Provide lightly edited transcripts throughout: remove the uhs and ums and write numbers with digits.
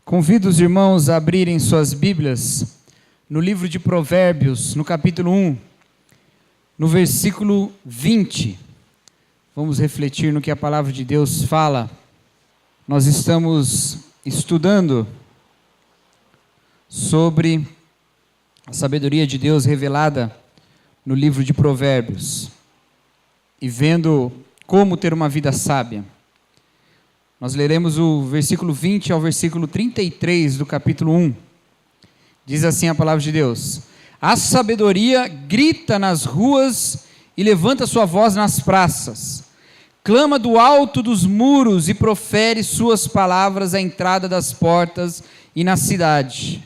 Convido os irmãos a abrirem suas Bíblias no livro de Provérbios, no capítulo 1, no versículo 20. Vamos refletir no que a palavra de Deus fala. Nós estamos estudando sobre a sabedoria de Deus revelada no livro de Provérbios e vendo como ter uma vida sábia. Nós leremos o versículo 20 ao versículo 33 do capítulo 1. Diz assim a palavra de Deus: A sabedoria grita nas ruas e levanta sua voz nas praças. Clama do alto dos muros e profere suas palavras à entrada das portas e na cidade.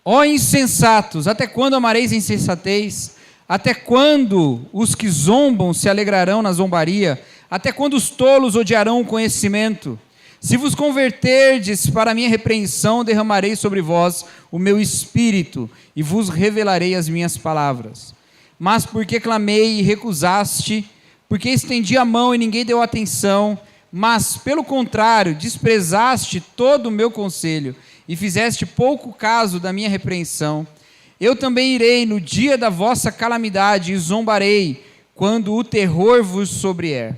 Ó insensatos, até quando amareis a insensatez? Até quando os que zombam se alegrarão na zombaria? Até quando os tolos odiarão o conhecimento? Se vos converterdes para a minha repreensão, derramarei sobre vós o meu espírito e vos revelarei as minhas palavras. Mas porque clamei e recusaste, porque estendi a mão e ninguém deu atenção, mas, pelo contrário, desprezaste todo o meu conselho e fizeste pouco caso da minha repreensão, eu também irei no dia da vossa calamidade e zombarei quando o terror vos sobrevier.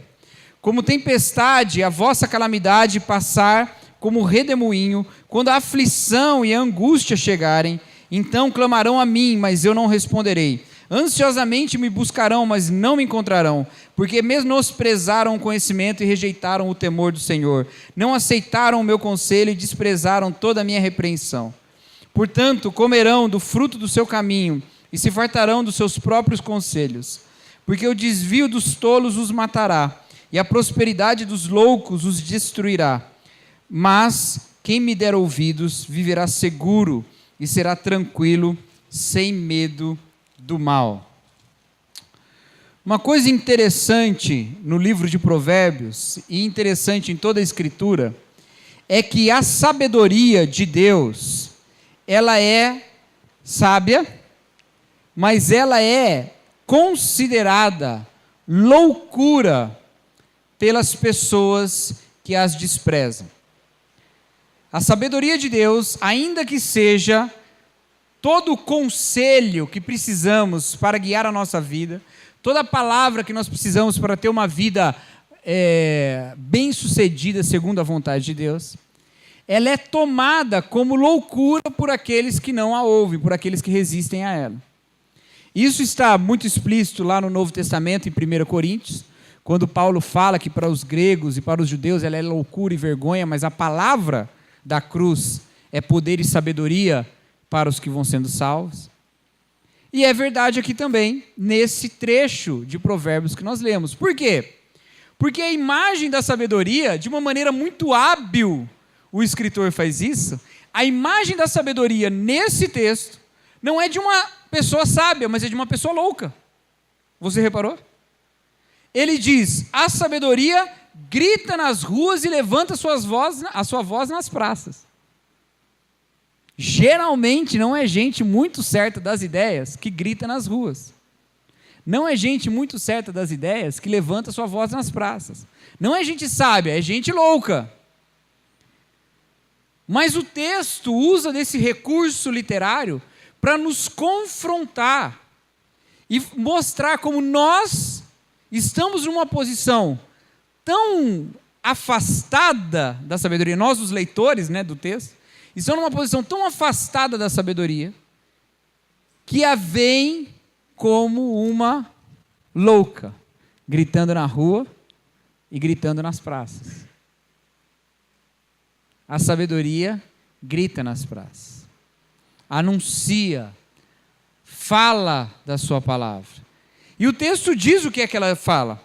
Como tempestade, a vossa calamidade passar como redemoinho, quando a aflição e a angústia chegarem, então clamarão a mim, mas eu não responderei. Ansiosamente me buscarão, mas não me encontrarão, porque menosprezaram o conhecimento e rejeitaram o temor do Senhor. Não aceitaram o meu conselho e desprezaram toda a minha repreensão. Portanto, comerão do fruto do seu caminho e se fartarão dos seus próprios conselhos, porque o desvio dos tolos os matará e a prosperidade dos loucos os destruirá. Mas quem me der ouvidos viverá seguro e será tranquilo, sem medo do mal. Uma coisa interessante no livro de Provérbios, e interessante em toda a Escritura, é que a sabedoria de Deus, ela é sábia, mas ela é considerada loucura pelas pessoas que as desprezam. A sabedoria de Deus, ainda que seja todo o conselho que precisamos para guiar a nossa vida, toda a palavra que nós precisamos para ter uma vida bem-sucedida segundo a vontade de Deus, ela é tomada como loucura por aqueles que não a ouvem, por aqueles que resistem a ela. Isso está muito explícito lá no Novo Testamento, em 1 Coríntios, quando Paulo fala que para os gregos e para os judeus ela é loucura e vergonha, mas a palavra da cruz é poder e sabedoria para os que vão sendo salvos. E é verdade aqui também, nesse trecho de Provérbios que nós lemos. Por quê? Porque a imagem da sabedoria, de uma maneira muito hábil, o escritor faz isso, a imagem da sabedoria nesse texto não é de uma pessoa sábia, mas é de uma pessoa louca. Você reparou? Ele diz: a sabedoria grita nas ruas e levanta a sua voz nas praças. Geralmente não é gente muito certa das ideias que grita nas ruas. Não é gente muito certa das ideias que levanta sua voz nas praças. Não é gente sábia, é gente louca. Mas o texto usa desse recurso literário para nos confrontar e mostrar como nós estamos numa posição tão afastada da sabedoria, nós os leitores, do texto, estamos numa posição tão afastada da sabedoria, que a veem como uma louca, gritando na rua e gritando nas praças. A sabedoria grita nas praças, anuncia, fala da sua palavra. E o texto diz o que é que ela fala.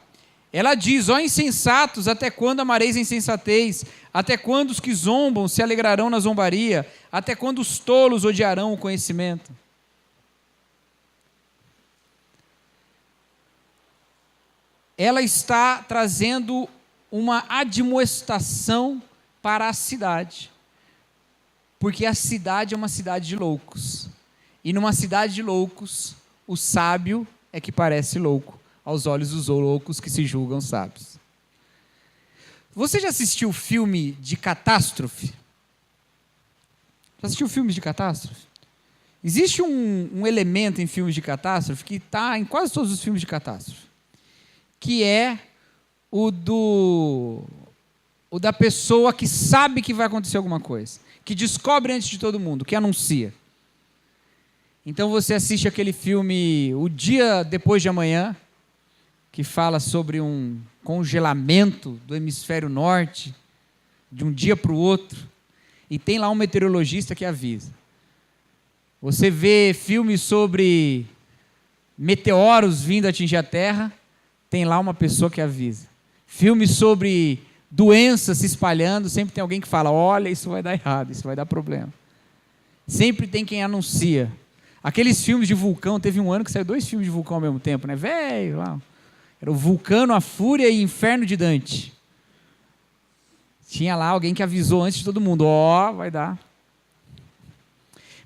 Ela diz: ó insensatos, até quando amareis a insensatez? Até quando os que zombam se alegrarão na zombaria? Até quando os tolos odiarão o conhecimento? Ela está trazendo uma admoestação para a cidade, porque a cidade é uma cidade de loucos, e numa cidade de loucos, o sábio é que parece louco aos olhos dos loucos que se julgam sábios. Você já assistiu o filme de Catástrofe? Já assistiu filmes de catástrofe? Existe um elemento em filmes de catástrofe que está em quase todos os filmes de catástrofe, que é o da pessoa que sabe que vai acontecer alguma coisa, que descobre antes de todo mundo, que anuncia. Então você assiste aquele filme O Dia Depois de Amanhã, que fala sobre um congelamento do hemisfério norte, de um dia para o outro, e tem lá um meteorologista que avisa. Você vê filmes sobre meteoros vindo atingir a Terra, tem lá uma pessoa que avisa. Filmes sobre doenças se espalhando, sempre tem alguém que fala, olha, isso vai dar errado, isso vai dar problema. Sempre tem quem anuncia. Aqueles filmes de vulcão, teve um ano que saiu 2 filmes de vulcão ao mesmo tempo, né? Velho, lá. Era o Vulcano, a Fúria e Inferno de Dante. Tinha lá alguém que avisou antes de todo mundo, vai dar.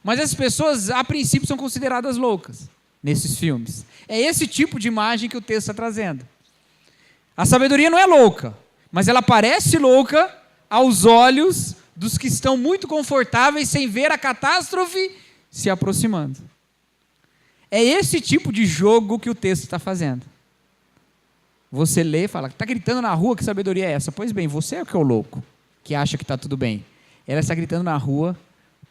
Mas essas pessoas, a princípio, são consideradas loucas nesses filmes. É esse tipo de imagem que o texto está trazendo. A sabedoria não é louca, mas ela parece louca aos olhos dos que estão muito confortáveis sem ver a catástrofe se aproximando. É esse tipo de jogo que o texto está fazendo. Você lê e fala, está gritando na rua, que sabedoria é essa? Pois bem, você é o que é o louco, que acha que está tudo bem. Ela está gritando na rua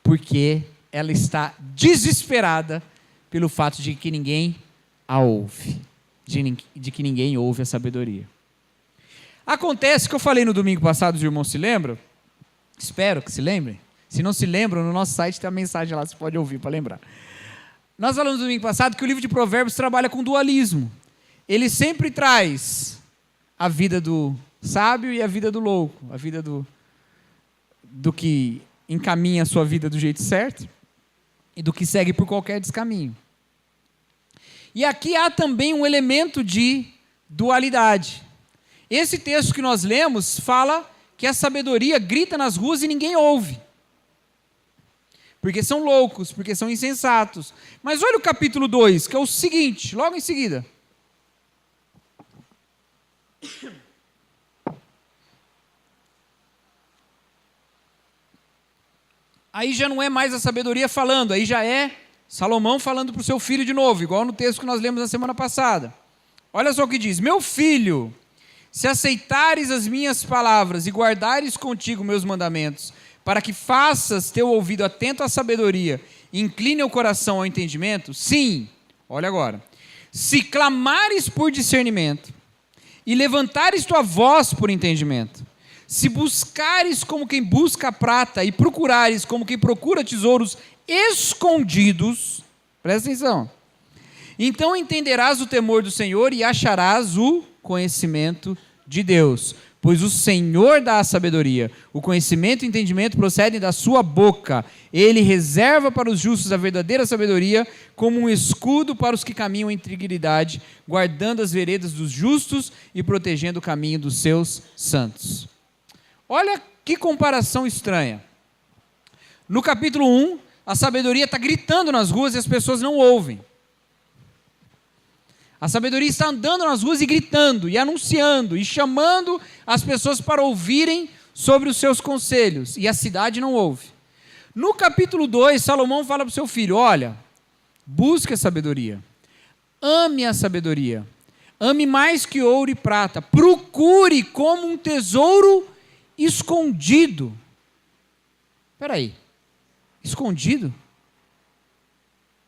porque ela está desesperada pelo fato de que ninguém a ouve, de que ninguém ouve a sabedoria. Acontece que eu falei no domingo passado, os irmãos se lembram? Espero que se lembrem. Se não se lembram, no nosso site tem a mensagem lá, você pode ouvir para lembrar. Nós falamos no domingo passado que o livro de Provérbios trabalha com dualismo. Ele sempre traz a vida do sábio e a vida do louco, a vida do que encaminha a sua vida do jeito certo e do que segue por qualquer descaminho. E aqui há também um elemento de dualidade. Esse texto que nós lemos fala que a sabedoria grita nas ruas e ninguém ouve. Porque são loucos, porque são insensatos. Mas olha o capítulo 2, que é o seguinte, logo em seguida. Aí já não é mais a sabedoria falando, aí já é Salomão falando para o seu filho de novo, igual no texto que nós lemos na semana passada. Olha só o que diz: meu filho, se aceitares as minhas palavras e guardares contigo meus mandamentos, para que faças teu ouvido atento à sabedoria e incline o coração ao entendimento, sim, olha agora, se clamares por discernimento e levantares tua voz por entendimento, se buscares como quem busca a prata e procurares como quem procura tesouros escondidos, presta atenção, então entenderás o temor do Senhor e acharás o conhecimento de Deus, pois o Senhor dá a sabedoria, o conhecimento e o entendimento procedem da sua boca, ele reserva para os justos a verdadeira sabedoria, como um escudo para os que caminham em integridade, guardando as veredas dos justos e protegendo o caminho dos seus santos. Olha que comparação estranha. No capítulo 1, a sabedoria está gritando nas ruas e as pessoas não ouvem. A sabedoria está andando nas ruas e gritando, e anunciando, e chamando as pessoas para ouvirem sobre os seus conselhos, e a cidade não ouve. No capítulo 2, Salomão fala para o seu filho, olha, busque a sabedoria, ame a sabedoria, ame mais que ouro e prata, procure como um tesouro escondido. Espera aí, escondido?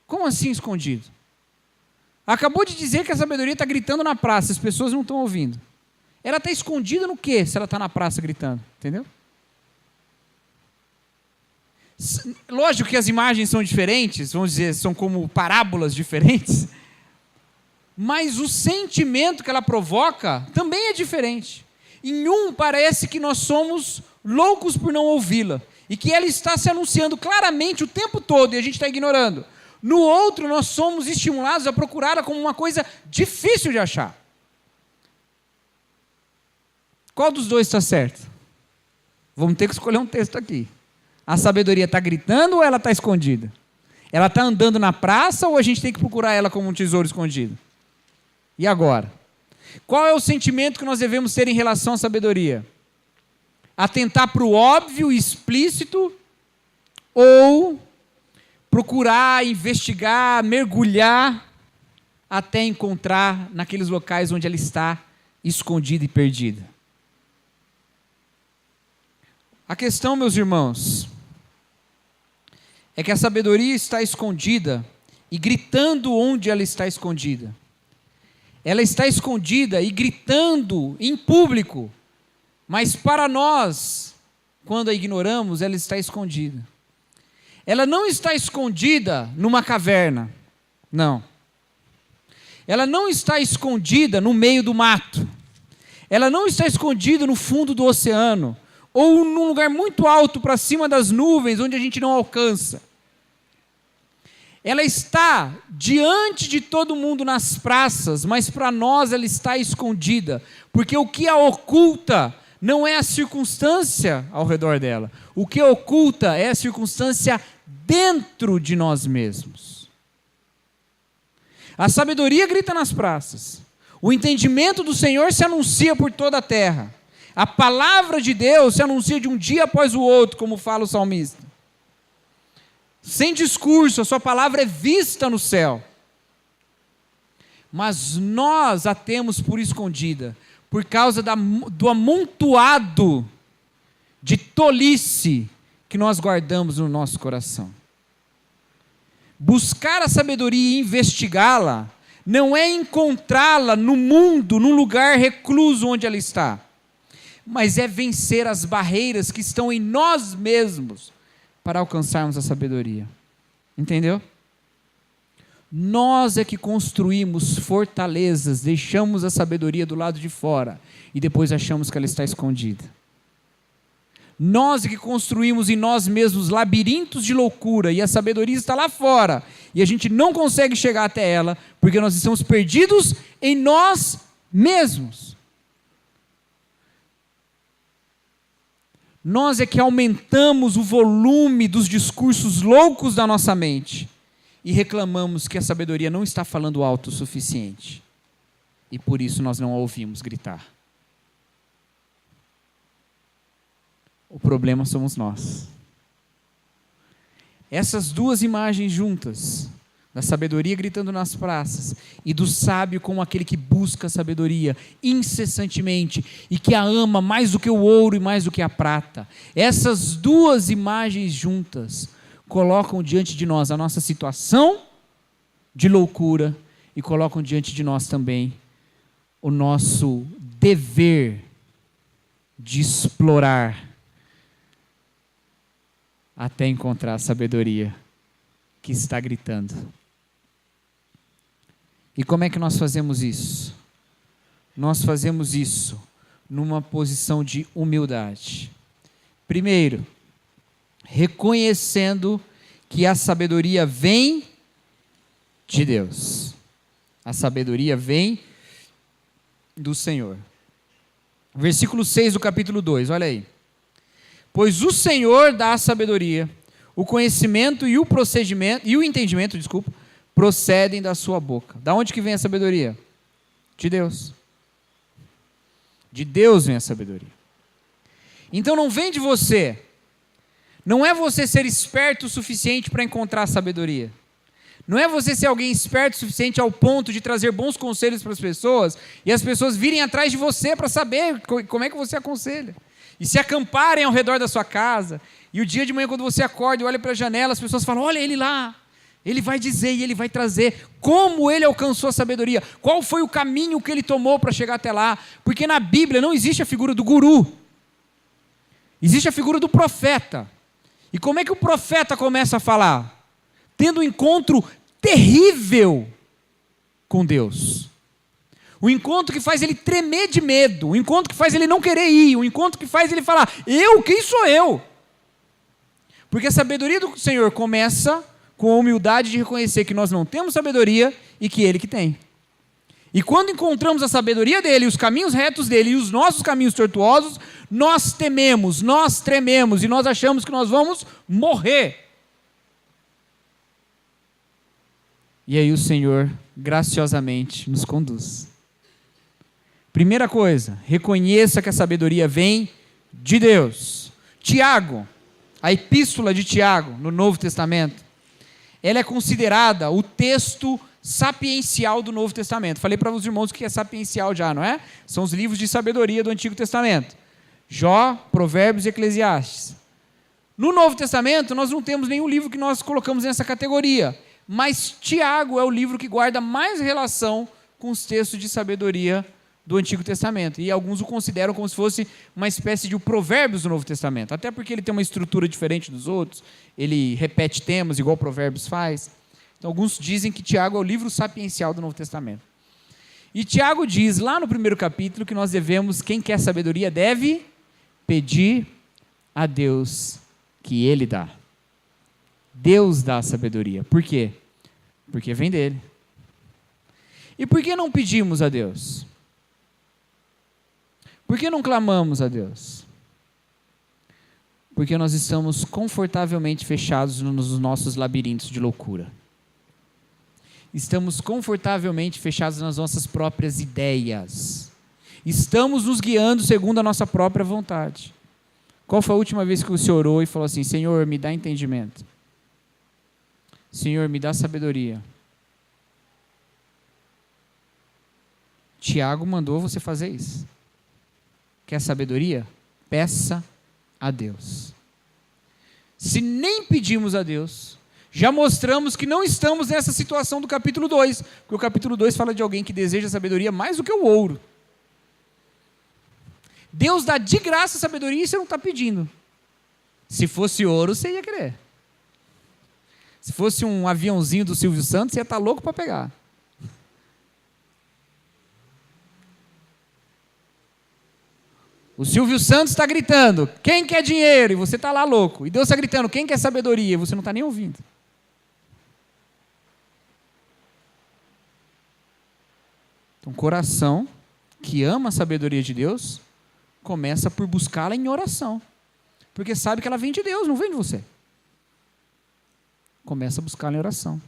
Como assim escondido? Acabou de dizer que a sabedoria está gritando na praça, as pessoas não estão ouvindo. Ela está escondida no quê, se ela está na praça gritando? Entendeu? Lógico que as imagens são diferentes, vamos dizer, são como parábolas diferentes, mas o sentimento que ela provoca também é diferente. Em um, parece que nós somos loucos por não ouvi-la, e que ela está se anunciando claramente o tempo todo, e a gente está ignorando. No outro, nós somos estimulados a procurá-la como uma coisa difícil de achar. Qual dos dois está certo? Vamos ter que escolher um texto aqui. A sabedoria está gritando ou ela está escondida? Ela está andando na praça ou a gente tem que procurar ela como um tesouro escondido? E agora? Qual é o sentimento que nós devemos ter em relação à sabedoria? Atentar para o óbvio, explícito, ou procurar, investigar, mergulhar, até encontrar naqueles locais onde ela está escondida e perdida. A questão, meus irmãos, é que a sabedoria está escondida e gritando onde ela está escondida. Ela está escondida e gritando em público, mas para nós, quando a ignoramos, ela está escondida. Ela não está escondida numa caverna, não. Ela não está escondida no meio do mato. Ela não está escondida no fundo do oceano, ou num lugar muito alto para cima das nuvens, onde a gente não alcança. Ela está diante de todo mundo nas praças, mas para nós ela está escondida, porque o que a oculta não é a circunstância ao redor dela. O que a oculta é a circunstância dentro de nós mesmos. A sabedoria grita nas praças. O entendimento do Senhor se anuncia por toda a terra. A palavra de Deus se anuncia de um dia após o outro, como fala o salmista. Sem discurso, a sua palavra é vista no céu. Mas nós a temos por escondida, por causa do amontoado de tolice que nós guardamos no nosso coração. Buscar a sabedoria e investigá-la não é encontrá-la no mundo, num lugar recluso onde ela está, mas é vencer as barreiras que estão em nós mesmos para alcançarmos a sabedoria. Entendeu? Nós é que construímos fortalezas, deixamos a sabedoria do lado de fora e depois achamos que ela está escondida. Nós é que construímos em nós mesmos labirintos de loucura e a sabedoria está lá fora e a gente não consegue chegar até ela porque nós estamos perdidos em nós mesmos. Nós é que aumentamos o volume dos discursos loucos da nossa mente e reclamamos que a sabedoria não está falando alto o suficiente e por isso nós não a ouvimos gritar. O problema somos nós. Essas duas imagens juntas, da sabedoria gritando nas praças e do sábio como aquele que busca a sabedoria incessantemente e que a ama mais do que o ouro e mais do que a prata, essas duas imagens juntas colocam diante de nós a nossa situação de loucura e colocam diante de nós também o nosso dever de explorar até encontrar a sabedoria que está gritando. E como é que nós fazemos isso? Nós fazemos isso numa posição de humildade. Primeiro, reconhecendo que a sabedoria vem de Deus. A sabedoria vem do Senhor. Versículo 6 do capítulo 2, olha aí. Pois o Senhor dá a sabedoria, o conhecimento e o procedimento, e o entendimento, procedem da sua boca. Da onde que vem a sabedoria? De Deus. De Deus vem a sabedoria. Então não vem de você. Não é você ser esperto o suficiente para encontrar a sabedoria. Não é você ser alguém esperto o suficiente ao ponto de trazer bons conselhos para as pessoas e as pessoas virem atrás de você para saber como é que você aconselha. E se acamparem ao redor da sua casa, e o dia de manhã quando você acorda e olha para a janela, as pessoas falam, olha ele lá, ele vai dizer e ele vai trazer como ele alcançou a sabedoria, qual foi o caminho que ele tomou para chegar até lá, porque na Bíblia não existe a figura do guru, existe a figura do profeta. E como é que o profeta começa a falar? Tendo um encontro terrível com Deus. O encontro que faz ele tremer de medo, o encontro que faz ele não querer ir, o encontro que faz ele falar, quem sou eu? Porque a sabedoria do Senhor começa com a humildade de reconhecer que nós não temos sabedoria e que Ele que tem. E quando encontramos a sabedoria dEle, os caminhos retos dEle e os nossos caminhos tortuosos, nós tememos, nós trememos e nós achamos que nós vamos morrer. E aí o Senhor graciosamente nos conduz. Primeira coisa, reconheça que a sabedoria vem de Deus. Tiago, a Epístola de Tiago, no Novo Testamento, ela é considerada o texto sapiencial do Novo Testamento. Falei para os irmãos o que é sapiencial já, não é? São os livros de sabedoria do Antigo Testamento. Jó, Provérbios e Eclesiastes. No Novo Testamento, nós não temos nenhum livro que nós colocamos nessa categoria, mas Tiago é o livro que guarda mais relação com os textos de sabedoria do Antigo Testamento. E alguns o consideram como se fosse uma espécie de Provérbios do Novo Testamento, até porque ele tem uma estrutura diferente dos outros, ele repete temas igual Provérbios faz. Então, alguns dizem que Tiago é o livro sapiencial do Novo Testamento. E Tiago diz, lá no primeiro capítulo, que nós devemos, quem quer sabedoria, deve pedir a Deus que Ele dá. Deus dá a sabedoria. Por quê? Porque vem dele. E por que não pedimos a Deus? Por que não clamamos a Deus? Porque nós estamos confortavelmente fechados nos nossos labirintos de loucura. Estamos confortavelmente fechados nas nossas próprias ideias. Estamos nos guiando segundo a nossa própria vontade. Qual foi a última vez que você orou e falou assim: Senhor, me dá entendimento. Senhor, me dá sabedoria. Tiago mandou você fazer isso. Quer sabedoria? Peça a Deus. Se nem pedimos a Deus, já mostramos que não estamos nessa situação do capítulo 2, porque o capítulo 2 fala de alguém que deseja sabedoria mais do que o ouro. Deus dá de graça a sabedoria e você não está pedindo. Se fosse ouro, você ia querer. Se fosse um aviãozinho do Silvio Santos, você ia estar louco para pegar. O Silvio Santos está gritando, quem quer dinheiro? E você está lá louco. E Deus está gritando, quem quer sabedoria? E você não está nem ouvindo. Então, coração que ama a sabedoria de Deus, começa por buscá-la em oração. Porque sabe que ela vem de Deus, não vem de você. Começa a buscá-la em oração.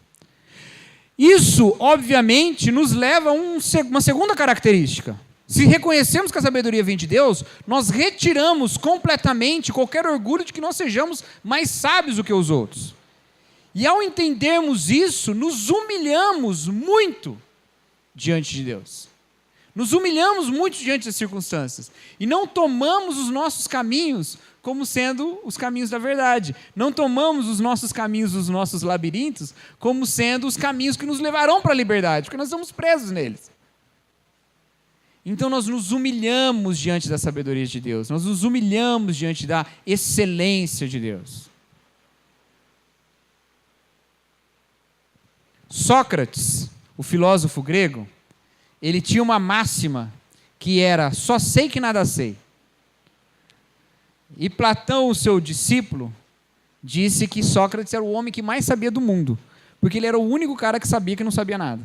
Isso, obviamente, nos leva a uma segunda característica. Se reconhecemos que a sabedoria vem de Deus, nós retiramos completamente qualquer orgulho de que nós sejamos mais sábios do que os outros. E ao entendermos isso, nos humilhamos muito diante de Deus. Nos humilhamos muito diante das circunstâncias. E não tomamos os nossos caminhos como sendo os caminhos da verdade. Não tomamos os nossos caminhos, os nossos labirintos, como sendo os caminhos que nos levarão para a liberdade, porque nós estamos presos neles. Então nós nos humilhamos diante da sabedoria de Deus, nós nos humilhamos diante da excelência de Deus. Sócrates, o filósofo grego, ele tinha uma máxima que era: só sei que nada sei. E Platão, o seu discípulo, disse que Sócrates era o homem que mais sabia do mundo, porque ele era o único cara que sabia que não sabia nada.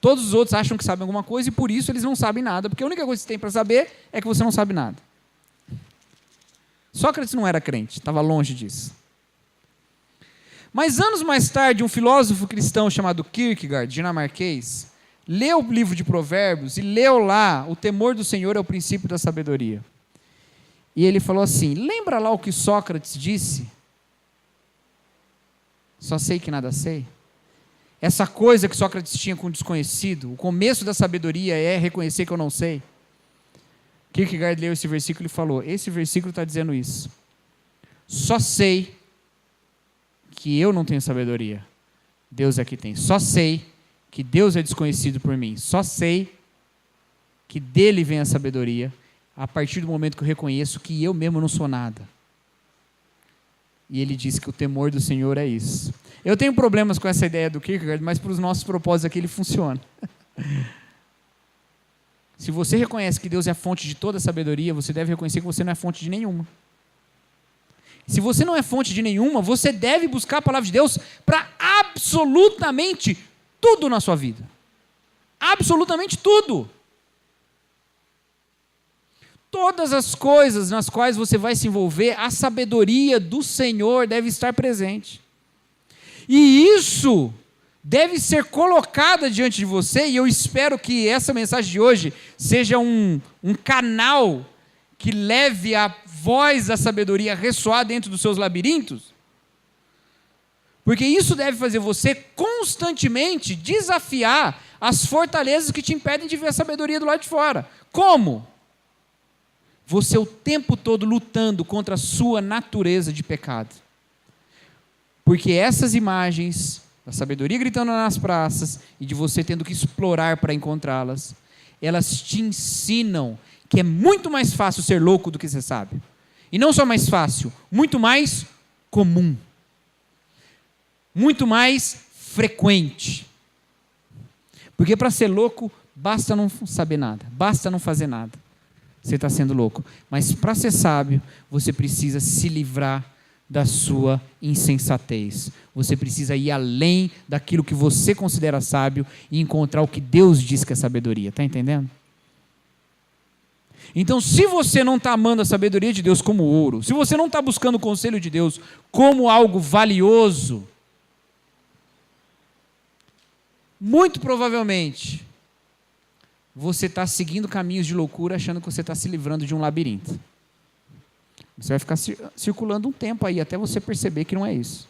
Todos os outros acham que sabem alguma coisa e por isso eles não sabem nada, porque a única coisa que você tem para saber é que você não sabe nada. Sócrates não era crente, estava longe disso. Mas anos mais tarde, um filósofo cristão chamado Kierkegaard, dinamarquês, leu o livro de Provérbios e leu lá: o temor do Senhor é o princípio da sabedoria. E ele falou assim: lembra lá o que Sócrates disse? Só sei que nada sei. Essa coisa que Sócrates tinha com o desconhecido, o começo da sabedoria é reconhecer que eu não sei. Kierkegaard leu esse versículo e falou: esse versículo está dizendo isso. Só sei que eu não tenho sabedoria. Deus é que tem. Só sei que Deus é desconhecido por mim. Só sei que dele vem a sabedoria a partir do momento que eu reconheço que eu mesmo não sou nada. E ele disse que o temor do Senhor é isso. Eu tenho problemas com essa ideia do Kierkegaard, mas para os nossos propósitos aqui ele funciona. Se você reconhece que Deus é a fonte de toda sabedoria, você deve reconhecer que você não é fonte de nenhuma. Se você não é fonte de nenhuma, você deve buscar a palavra de Deus para absolutamente tudo na sua vida. Absolutamente tudo. Todas as coisas nas quais você vai se envolver, a sabedoria do Senhor deve estar presente. E isso deve ser colocada diante de você, e eu espero que essa mensagem de hoje seja um canal que leve a voz da sabedoria a ressoar dentro dos seus labirintos? Porque isso deve fazer você constantemente desafiar as fortalezas que te impedem de ver a sabedoria do lado de fora. Como? Você o tempo todo lutando contra a sua natureza de pecado. Porque essas imagens da sabedoria gritando nas praças e de você tendo que explorar para encontrá-las, elas te ensinam que é muito mais fácil ser louco do que ser sábio. E não só mais fácil, muito mais comum. Muito mais frequente. Porque para ser louco, basta não saber nada, basta não fazer nada. Você está sendo louco. Mas para ser sábio, você precisa se livrar da sua insensatez. Você precisa ir além daquilo que você considera sábio e encontrar o que Deus diz que é sabedoria. Está entendendo? Então, se você não está amando a sabedoria de Deus como ouro, se você não está buscando o conselho de Deus como algo valioso, muito provavelmente você está seguindo caminhos de loucura achando que você está se livrando de um labirinto. Você vai ficar circulando um tempo aí até você perceber que não é isso.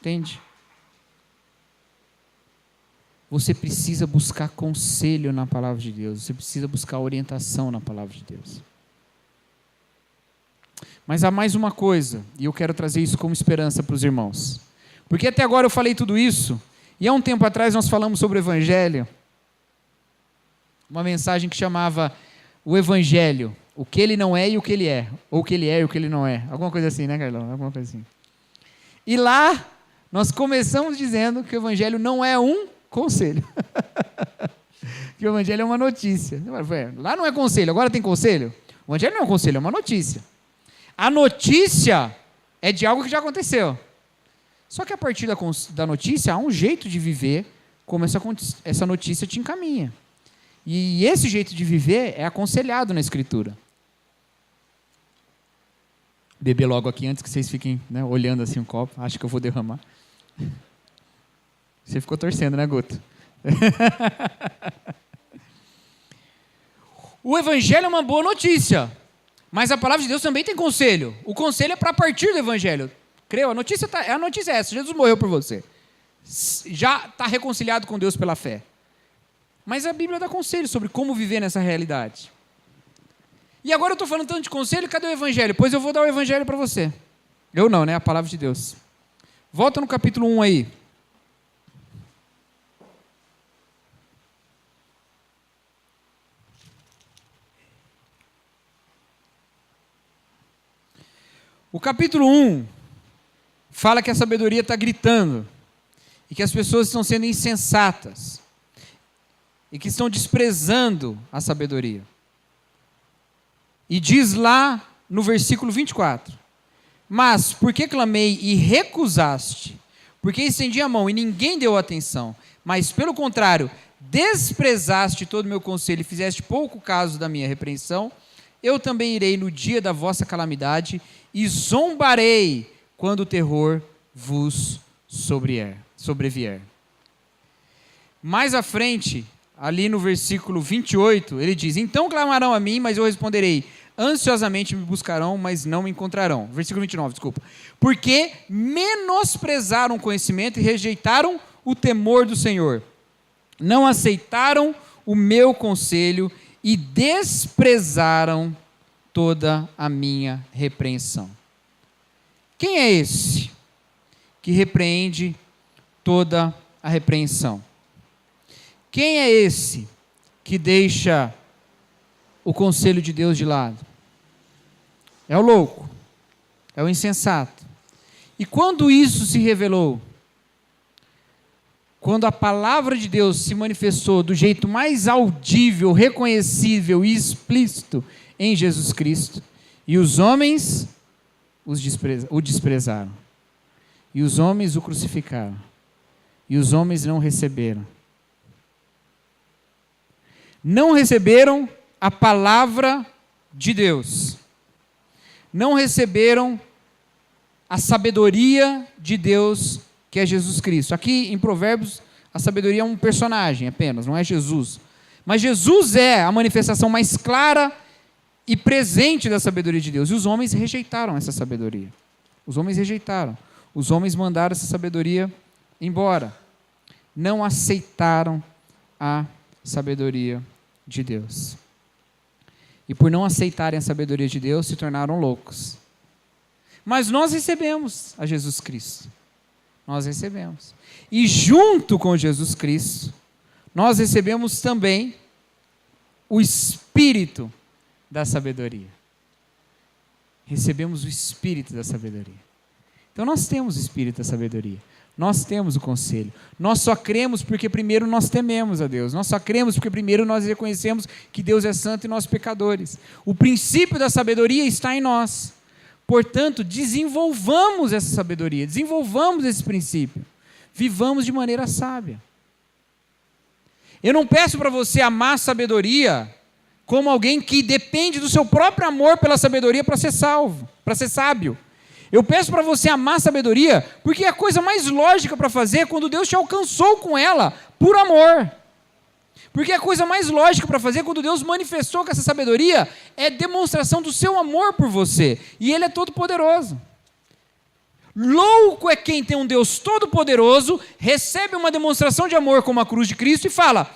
Entende? Você precisa buscar conselho na palavra de Deus. Você precisa buscar orientação na palavra de Deus. Mas há mais uma coisa, e eu quero trazer isso como esperança para os irmãos. Porque até agora eu falei tudo isso, e há um tempo atrás nós falamos sobre o Evangelho, uma mensagem que chamava o Evangelho, o que ele não é e o que ele é, ou o que ele é e o que ele não é, alguma coisa assim, né, Carlão? Alguma coisa assim. E lá nós começamos dizendo que o Evangelho não é um conselho, que o Evangelho é uma notícia. Lá não é conselho, agora tem conselho? O Evangelho não é um conselho, é uma notícia. A notícia é de algo que já aconteceu. Só que a partir da notícia, há um jeito de viver como essa notícia te encaminha. E esse jeito de viver é aconselhado na Escritura. Beber logo aqui antes que vocês fiquem, né, olhando assim o copo. Acho que eu vou derramar. Você ficou torcendo, né, Guto? O Evangelho é uma boa notícia, mas a palavra de Deus também tem conselho. O conselho é para partir do Evangelho. Creu? A notícia é essa. Jesus morreu por você. Já está reconciliado com Deus pela fé. Mas a Bíblia dá conselho sobre como viver nessa realidade. E agora eu estou falando tanto de conselho, cadê o Evangelho? Pois eu vou dar o Evangelho para você. Eu não, né? A palavra de Deus. Volta no capítulo 1 aí. O capítulo 1 fala que a sabedoria está gritando e que as pessoas estão sendo insensatas e que estão desprezando a sabedoria. E diz lá no versículo 24: mas por que clamei e recusaste? Porque estendi a mão e ninguém deu atenção, mas pelo contrário, desprezaste todo o meu conselho e fizeste pouco caso da minha repreensão, eu também irei no dia da vossa calamidade e zombarei quando o terror vos sobrevier. Mais à frente, ali no versículo 28, ele diz: então clamarão a mim, mas eu responderei, ansiosamente me buscarão, mas não me encontrarão. Versículo 29, desculpa. Porque menosprezaram o conhecimento e rejeitaram o temor do Senhor. Não aceitaram o meu conselho e desprezaram toda a minha repreensão. Quem é esse que repreende toda a repreensão? Quem é esse que deixa o conselho de Deus de lado? É o louco, é o insensato. E quando isso se revelou? Quando a palavra de Deus se manifestou do jeito mais audível, reconhecível e explícito em Jesus Cristo, e os homens o desprezaram, e os homens o crucificaram, e os homens não receberam. Não receberam a palavra de Deus, não receberam a sabedoria de Deus, que é Jesus Cristo. Aqui em Provérbios, a sabedoria é um personagem apenas, não é Jesus. Mas Jesus é a manifestação mais clara e presente da sabedoria de Deus. E os homens rejeitaram essa sabedoria. Os homens rejeitaram. Os homens mandaram essa sabedoria embora. Não aceitaram a sabedoria de Deus. E por não aceitarem a sabedoria de Deus, se tornaram loucos. Mas nós recebemos a Jesus Cristo. Nós recebemos. E junto com Jesus Cristo, nós recebemos também o Espírito da sabedoria. Recebemos o Espírito da sabedoria. Então nós temos o Espírito da sabedoria. Nós temos o conselho. Nós só cremos porque primeiro nós tememos a Deus. Nós só cremos porque primeiro nós reconhecemos que Deus é santo e nós pecadores. O princípio da sabedoria está em nós. Portanto, desenvolvamos essa sabedoria, desenvolvamos esse princípio. Vivamos de maneira sábia. Eu não peço para você amar a sabedoria como alguém que depende do seu próprio amor pela sabedoria para ser salvo, para ser sábio. Eu peço para você amar a sabedoria porque é a coisa mais lógica para fazer quando Deus te alcançou com ela por amor. Porque a coisa mais lógica para fazer quando Deus manifestou com essa sabedoria é demonstração do seu amor por você. E Ele é todo poderoso. Louco é quem tem um Deus todo poderoso, recebe uma demonstração de amor como a cruz de Cristo e fala,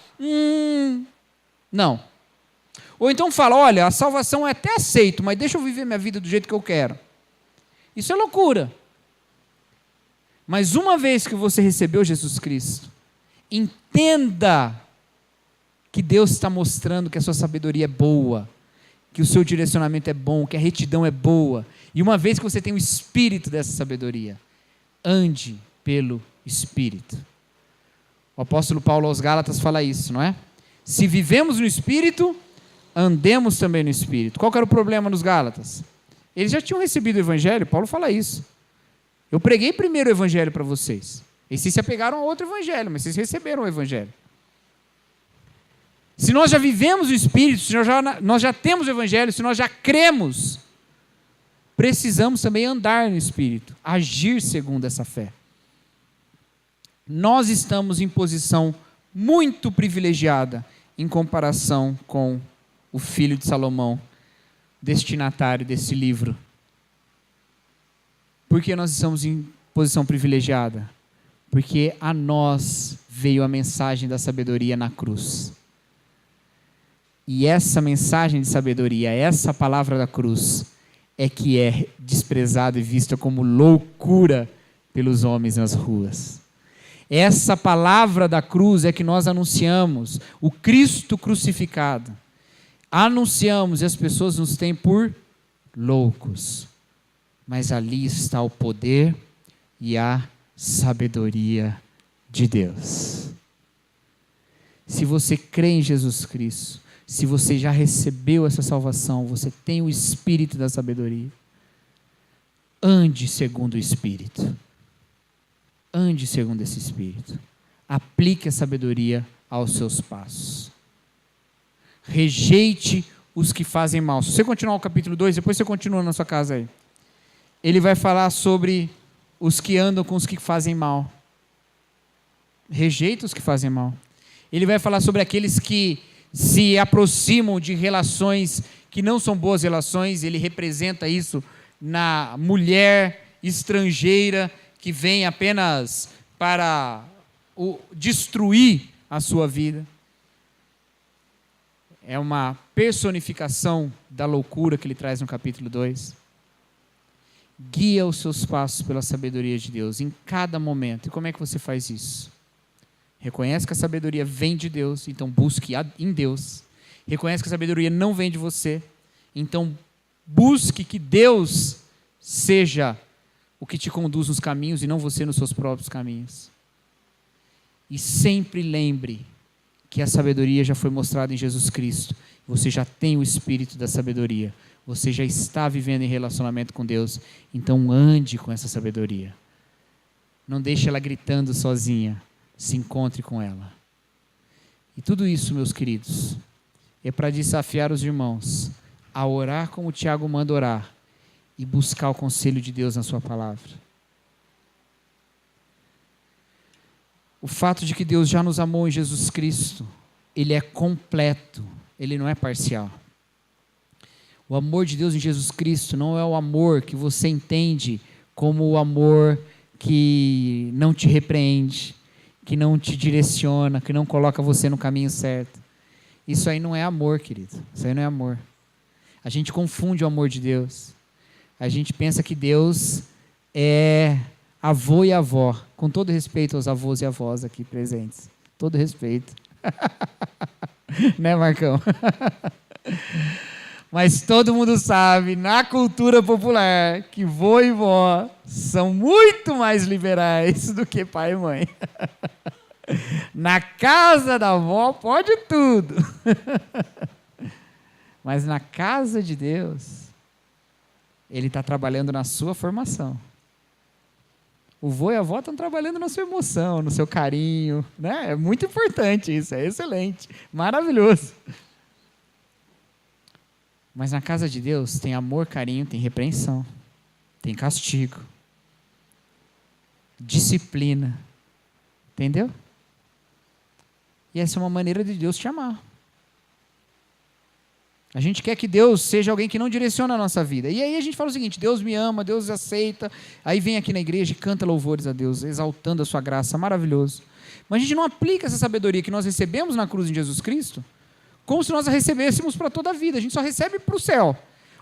não. Ou então fala, olha, a salvação é até aceito, mas deixa eu viver minha vida do jeito que eu quero. Isso é loucura. Mas uma vez que você recebeu Jesus Cristo, entenda que Deus está mostrando que a sua sabedoria é boa, que o seu direcionamento é bom, que a retidão é boa. E uma vez que você tem o Espírito dessa sabedoria, ande pelo Espírito. O apóstolo Paulo aos Gálatas fala isso, não é? Se vivemos no Espírito, andemos também no Espírito. Qual que era o problema nos Gálatas? Eles já tinham recebido o Evangelho, Paulo fala isso. Eu preguei primeiro o Evangelho para vocês. E vocês se apegaram a outro Evangelho, mas vocês receberam o Evangelho. Se nós já vivemos o Espírito, se nós já temos o Evangelho, se nós já cremos, precisamos também andar no Espírito, agir segundo essa fé. Nós estamos em posição muito privilegiada em comparação com o filho de Salomão, destinatário desse livro. Por que nós estamos em posição privilegiada? Porque a nós veio a mensagem da sabedoria na cruz. E essa mensagem de sabedoria, essa palavra da cruz, é que é desprezada e vista como loucura pelos homens nas ruas. Essa palavra da cruz é que nós anunciamos, o Cristo crucificado. Anunciamos e as pessoas nos têm por loucos. Mas ali está o poder e a sabedoria de Deus. Se você crê em Jesus Cristo, se você já recebeu essa salvação, você tem o Espírito da sabedoria, ande segundo o Espírito. Ande segundo esse Espírito. Aplique a sabedoria aos seus passos. Rejeite os que fazem mal. Se você continuar o capítulo 2, depois você continua na sua casa aí. Ele vai falar sobre os que andam com os que fazem mal. Rejeita os que fazem mal. Ele vai falar sobre aqueles que se aproximam de relações que não são boas relações. Ele representa isso na mulher estrangeira que vem apenas para destruir a sua vida. É uma personificação da loucura que ele traz no capítulo 2. Guia os seus passos pela sabedoria de Deus em cada momento. E como é que você faz isso? Reconhece que a sabedoria vem de Deus, então busque em Deus. Reconhece que a sabedoria não vem de você, então busque que Deus seja o que te conduz nos caminhos e não você nos seus próprios caminhos. E sempre lembre que a sabedoria já foi mostrada em Jesus Cristo. Você já tem o Espírito da sabedoria. Você já está vivendo em relacionamento com Deus. Então ande com essa sabedoria. Não deixe ela gritando sozinha. Se encontre com ela. E tudo isso, meus queridos, é para desafiar os irmãos a orar como o Tiago manda orar e buscar o conselho de Deus na sua palavra. O fato de que Deus já nos amou em Jesus Cristo, ele é completo, ele não é parcial. O amor de Deus em Jesus Cristo não é o amor que você entende como o amor que não te repreende, que não te direciona, que não coloca você no caminho certo. Isso aí não é amor, querido. Isso aí não é amor. A gente confunde o amor de Deus. A gente pensa que Deus é avô e avó. Com todo respeito aos avós e avós aqui presentes. Todo respeito. Né, Marcão? Mas todo mundo sabe, na cultura popular, que vô e vó são muito mais liberais do que pai e mãe. Na casa da avó pode tudo. Mas na casa de Deus, Ele está trabalhando na sua formação. O vô e a avó estão trabalhando na sua emoção, no seu carinho, né? É muito importante isso, é excelente, maravilhoso. Mas na casa de Deus tem amor, carinho, tem repreensão, tem castigo, disciplina, entendeu? E essa é uma maneira de Deus te amar. A gente quer que Deus seja alguém que não direciona a nossa vida. E aí a gente fala o seguinte: Deus me ama, Deus aceita. Aí vem aqui na igreja e canta louvores a Deus, exaltando a sua graça, maravilhoso. Mas a gente não aplica essa sabedoria que nós recebemos na cruz em Jesus Cristo como se nós a recebêssemos para toda a vida. A gente só recebe para o céu.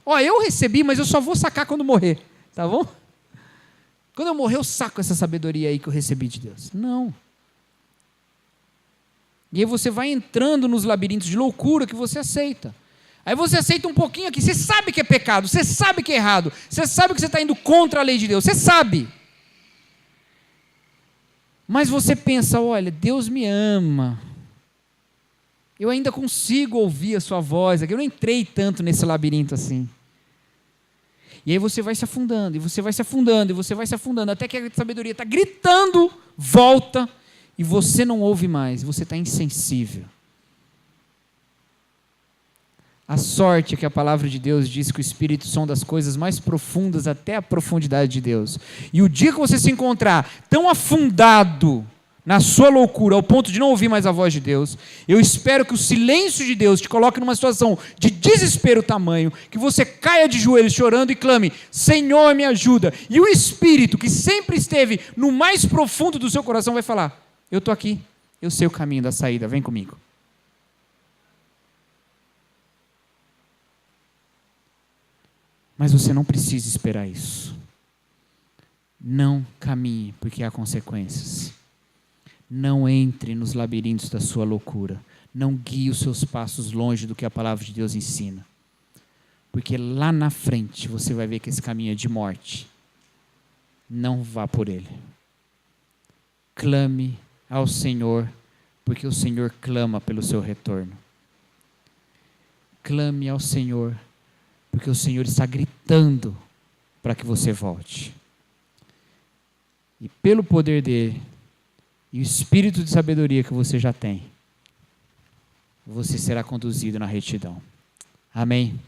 Ó, eu recebi, mas eu só vou sacar quando morrer. Tá bom? Quando eu morrer, eu saco essa sabedoria aí que eu recebi de Deus. Não. E aí você vai entrando nos labirintos de loucura que você aceita. Aí você aceita um pouquinho aqui. Você sabe que é pecado, você sabe que é errado, você sabe que você está indo contra a lei de Deus, você sabe. Mas você pensa: olha, Deus me ama. Eu ainda consigo ouvir a sua voz. Eu não entrei tanto nesse labirinto assim. E aí você vai se afundando, e você vai se afundando, e você vai se afundando, até que a sabedoria está gritando, volta, e você não ouve mais, você está insensível. A sorte é que a palavra de Deus diz que o Espírito sonda as coisas mais profundas até a profundidade de Deus. E o dia que você se encontrar tão afundado na sua loucura, ao ponto de não ouvir mais a voz de Deus, eu espero que o silêncio de Deus te coloque numa situação de desespero tamanho, que você caia de joelhos chorando e clame: Senhor, me ajuda. E o Espírito, que sempre esteve no mais profundo do seu coração, vai falar: eu estou aqui, eu sei o caminho da saída, vem comigo. Mas você não precisa esperar isso. Não caminhe, porque há consequências. Não entre nos labirintos da sua loucura. Não guie os seus passos longe do que a palavra de Deus ensina. Porque lá na frente você vai ver que esse caminho é de morte. Não vá por ele. Clame ao Senhor, porque o Senhor clama pelo seu retorno. Clame ao Senhor, porque o Senhor está gritando para que você volte. E pelo poder dele, e o espírito de sabedoria que você já tem, você será conduzido na retidão. Amém?